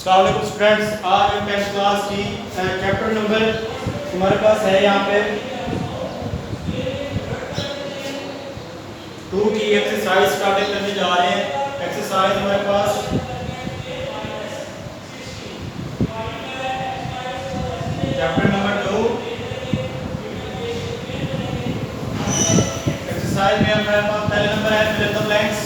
अस्सलाम वालेकुम स्टूडेंट्स, आज हम 10th क्लास की चैप्टर नंबर हमारे पास है यहाँ पे 2 की एक्सरसाइज स्टार्ट करने जा रहे हैं। एक्सरसाइज हमारे पास चैप्टर नंबर 2 एक्सरसाइज में हमारे पास पहले नंबर है fill in the blanks.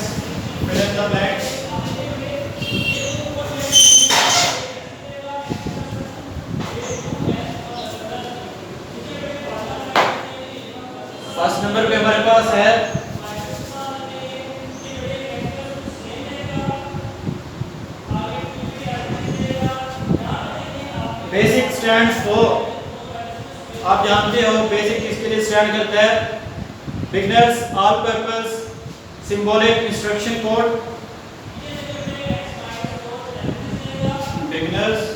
First number पे हमारे पास है बेसिक स्टैंड्स फॉर। आप जानते हो बेसिक किसके लिए स्टैंड करता है? Beginners, all purpose, symbolic, instruction code. Beginners,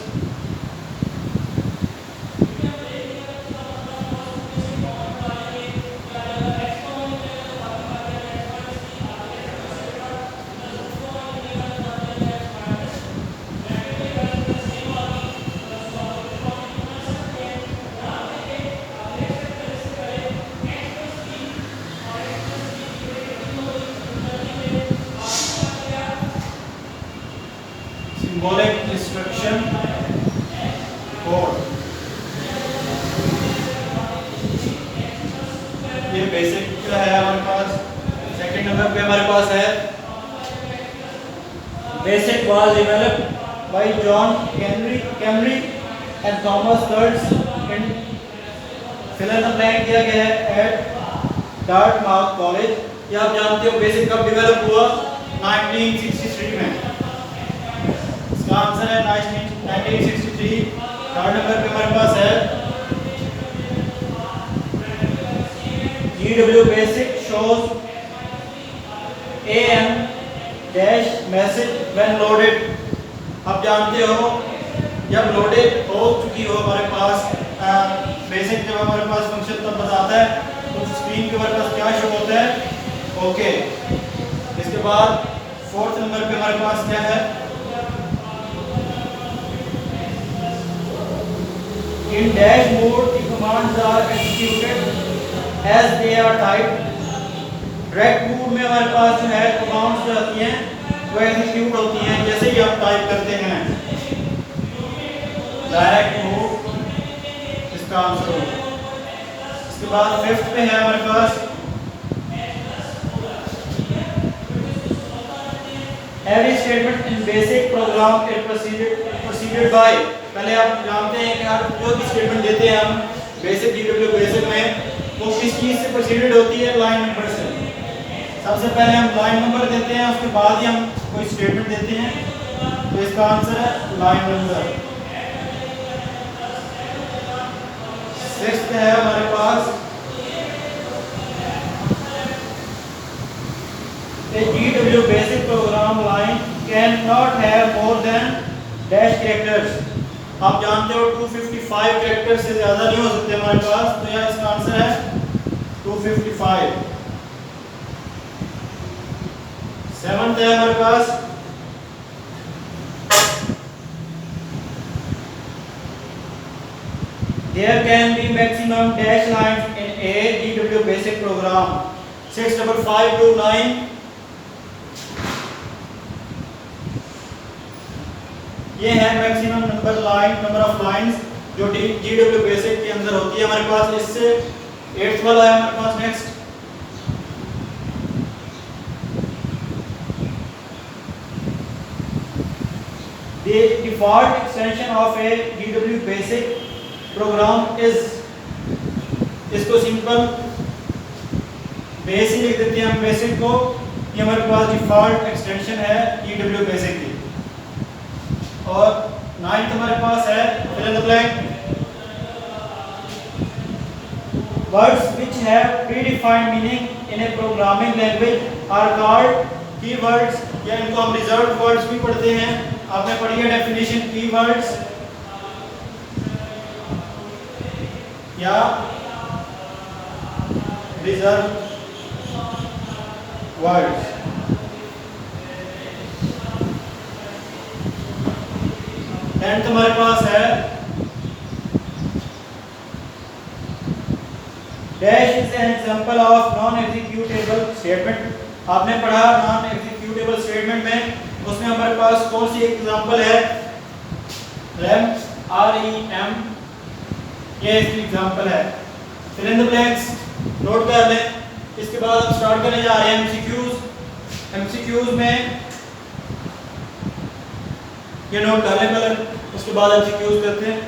symbolic, instruction code. ये बेसिक जो है हमारे पास। सेकंड नंबर पे हमारे पास है basic was developed by John Kemeny and Thomas Kurtz in fill in the blank दिया गया है एट डार्टमाउथ कॉलेज। ये आप जानते हो बेसिक कब डेवलप हुआ? 1963 में। इसका आंसर है 1963। थर्ड नंबर पे हमारे पास है GW basic shows AM dash message when loaded. आप जानते हो जब लोडेड हो चुकी हो हमारे पास बेसिक, जब हमारे पास फंक्शन तब बताता है तो स्क्रीन के हमारे पास क्या शो होता है? ओके। इसके बाद फोर्थ नंबर पे हमारे पास क्या है? In dash mode, the commands are executed as they are typed. Direct mode में हमारे पास जो है commands जो आती हैं वो execute होती हैं जैसे ही आप टाइप करते हैं। Direct mode इसका आंसर होगा। इसके बाद फिफ्थ पे है हमारे पास every statement in basic program is preceded by। पहले आप जानते हैं कि आप जो भी स्टेटमेंट देते हैं हम बेसिक GW बेसिक में वो किस चीज से प्रोसीडेड होती है? लाइन नंबर से। सबसे पहले हम लाइन नंबर देते हैं, उसके बाद ही हम कोई स्टेटमेंट देते हैं। तो इसका आंसर है लाइन नंबर। सिक्स्थ है हमारे पास a GW basic program line cannot have more than dash characters। आप जानते हो 255 कैरेक्टर से ज्यादा नहीं हो सकते हमारे पास, तो यह इसका आंसर है 255। सेवंथ है हमारे पास there can be maximum dash lines in a GW basic program। 65529 ये है मैक्सिमम नंबर ऑफ लाइंस जो GW बेसिक के अंदर होती है हमारे पास। इससे 8th वाला है हमारे पास। Next the default extension of a GW basic program is। इसको सिंपल बेसिक लिख देते हैं हम बेसिक को। ये हमारे पास डिफॉल्ट एक्सटेंशन है GW बेसिक की। और 9th हमारे पास है fill in the blank। Words which have predefined meaning in a programming language are called keywords। या इनको हम रिजर्व्ड वर्ड्स भी पढ़ते हैं। आपने पढ़ी है डेफिनेशन कीवर्ड्स या रिजर्व्ड वर्ड्स। 10th हमारे पास है dash is an example of non executable statement. आपने पढ़ा नॉन एग्जीक्यूटेबल स्टेटमेंट में, उसमें हमारे पास कौन सी एग्जांपल है? रैम REM, ये इसकी एग्जांपल है। Fill in the blanks note कर लें। इसके बाद हम स्टार्ट करने जा रहे हैं एमसीक्यूज में ये नोट कर लें पहले, उसके बाद एमसीक्यूज करते हैं।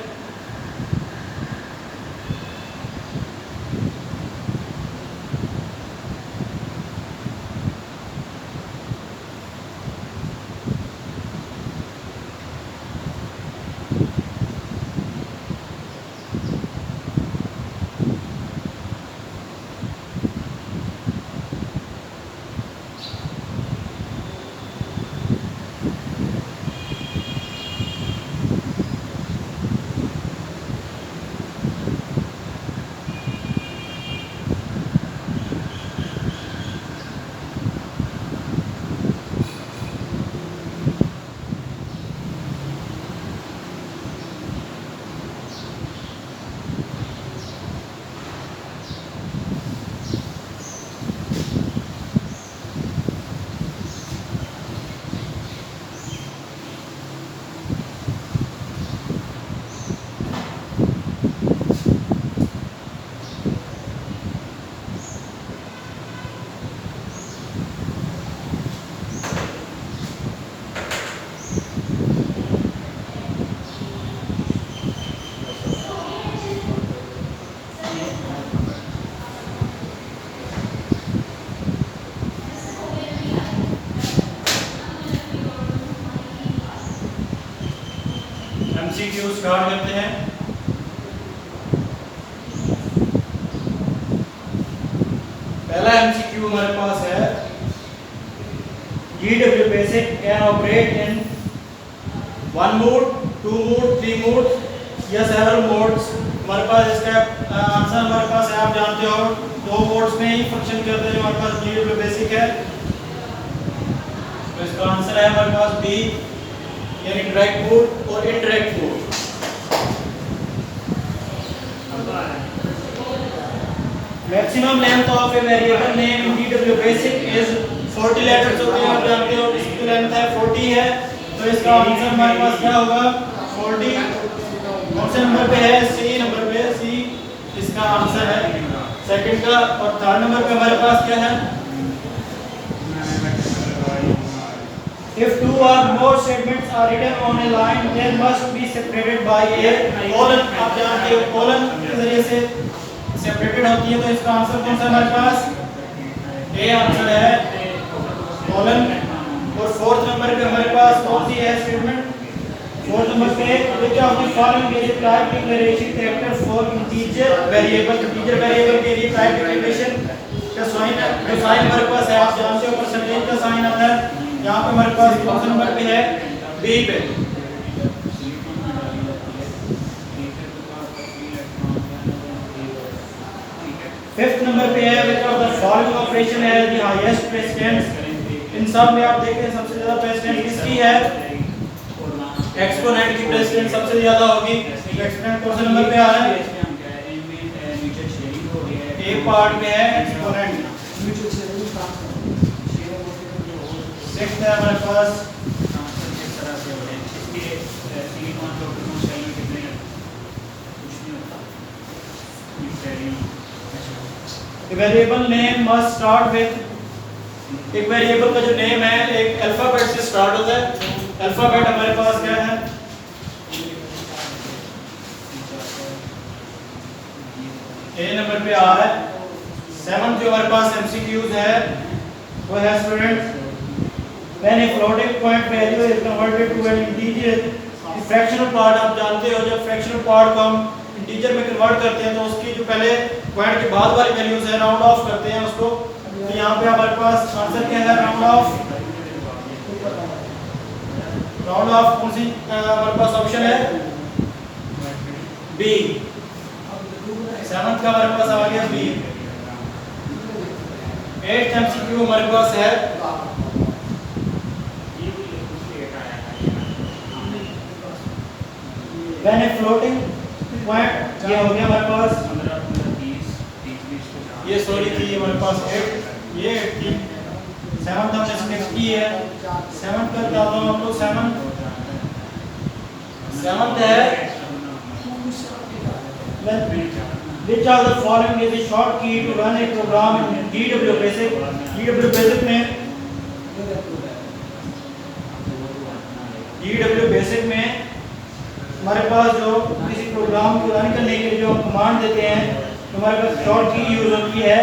एमसीक्यू स्टार्ट करते हैं। पहला एमसीक्यू हमारे पास है GW basic can operate in 1 mode, 2 mode, 3 mode या सेवरल मोड्स। हमारे पास इसका आंसर हमारे पास है, आप जानते हो 2 मोड्स में ही फंक्शन करते हैं जो हमारे पास GW बेसिक है। तो इसका आंसर है हमारे पास बी, यानी डायरेक्ट मोड और indirect mode. Maximum length of a variable name in GW basic is 40 letters होते हैं, आप जानते हो इसकी लेंथ है 40 है। तो इसका आंसर हमारे पास क्या होगा? 40। कौन से नंबर पे है? सी नंबर पे, सी इसका आंसर है सेकंड का। और थर्ड नंबर पे हमारे पास क्या है? If 2 or more statements are written on a line, they must be separated by a colon। आप जानते हो colon के जरिए से सेपरेटेड होती है। तो इसका आंसर कौन सा हमारे पास? ए आंसर है colon। और फोर्थ नंबर पे हमारे पास कौन सी है स्टेटमेंट? फोर्थ नंबर पे which of the following is a type declaration character for integer variable। integer variable के लिए type declaration का साइन है, जो साइन हमारे पास है आप जानते हो परसेंटेज का साइन आता है। यहाँ पे हमारे पास कौन सा नंबर पे है? बी पे। फिफ्थ नंबर पे है which of the following operation has the highest precedence। इन सब में आप देखते हैं सबसे ज्यादा प्रेसिडेंस किसकी है? एक्सपोनेंट की प्रेसिडेंस सबसे ज्यादा होगी। एक्सपोनेंट कौन से नंबर पे आ रहा है? ए पार्ट में है एक्सपोनेंट। सिक्स्थ है हमारे पास variable name must start with. एक वेरिएबल का जो नेम है एक अल्फाबेट से स्टार्ट होता है। अल्फाबेट हमारे पास क्या है? ए नंबर पे आ रहा है। सेवंथ जो हमारे पास एमसीक्यूज है वो है student when a floating point value is converted to an integer, the fractional part आप जानते हो जब फ्रैक्शनल पार्ट को हम इंटीजर में कन्वर्ट करते हैं तो उसकी जो पहले पॉइंट के बाद वाली वैल्यूज है राउंड ऑफ करते हैं उसको। तो यहाँ पे हमारे पास आंसर क्या है? Round of. राउंड ऑफ कौन सी हमारे पास ऑप्शन है? बी। सेवंथ का हमारे पास आ गया बी। एट्थ एमसीक्यू हमारे पास है व्हेन ए फ्लोटिंग पॉइंट, ये हो गया हमारे पास, ये सॉरी थी हमारे पास 8, ये 8 थी, 7 हमने 60 है, 7 का बताता हूँ आपको, 7 है which of the following is a short key to run a program in DW Basic. DW Basic में हमारे पास जो किसी प्रोग्राम को रन करने के लिए जो कमांड देते हैं तो हमारे पास शॉर्ट की यूज होती है।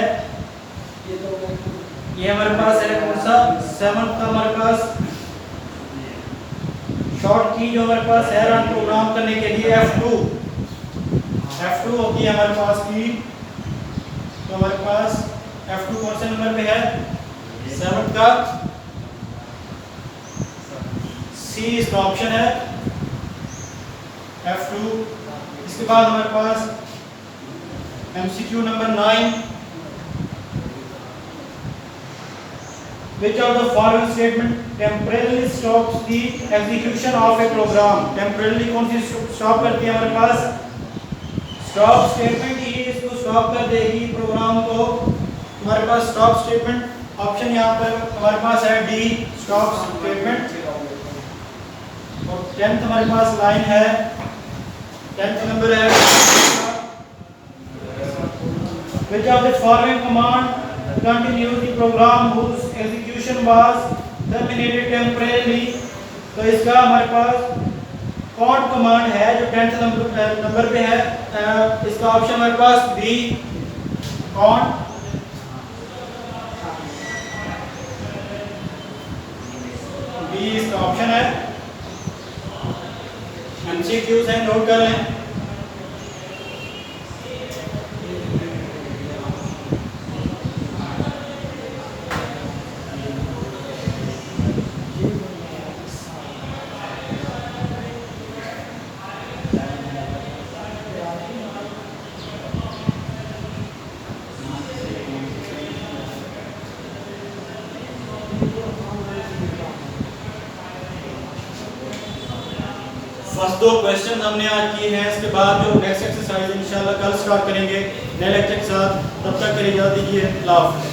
ये हमारे पास है कौन सा 7 का हमारे पास शॉर्ट की जो हमारे पास है रन प्रोग्राम करने के लिए F2 होती है हमारे पास की। तो हमारे पास F2 कौन से नंबर पे है 7 का C इसका ऑप्शन है F2। इसके बाद हमारे पास MCQ number 9, which of the following statement temporarily stops the execution of a program? temporarily कौन सी स्टॉप करती है हमारे पास, स्टॉप स्टेटमेंट ही इसको स्टॉप कर देगी प्रोग्राम को। हमारे पास स्टॉप स्टेटमेंट ऑप्शन यहाँ पर हमारे पास है डी स्टॉप स्टेटमेंट। और 10th हमारे पास लाइन है, 10th नंबर है which of the following command continues the program whose execution was terminated temporarily? तो इसका हमारे पास कौन कमांड है जो 10th नंबर पे है, इसका ऑप्शन हमारे पास बी कौन, बी इसका ऑप्शन है। MCQs हैं, नोट कर लें। फर्स्ट 2 क्वेश्चन हमने आज किए हैं, इसके बाद जो नेक्स्ट एक्सरसाइज इंशाल्लाह कल स्टार्ट करेंगे नए लेक्चर के साथ। तब तक के लिए इजाज़त दीजिए, अल्लाह हाफ़िज़।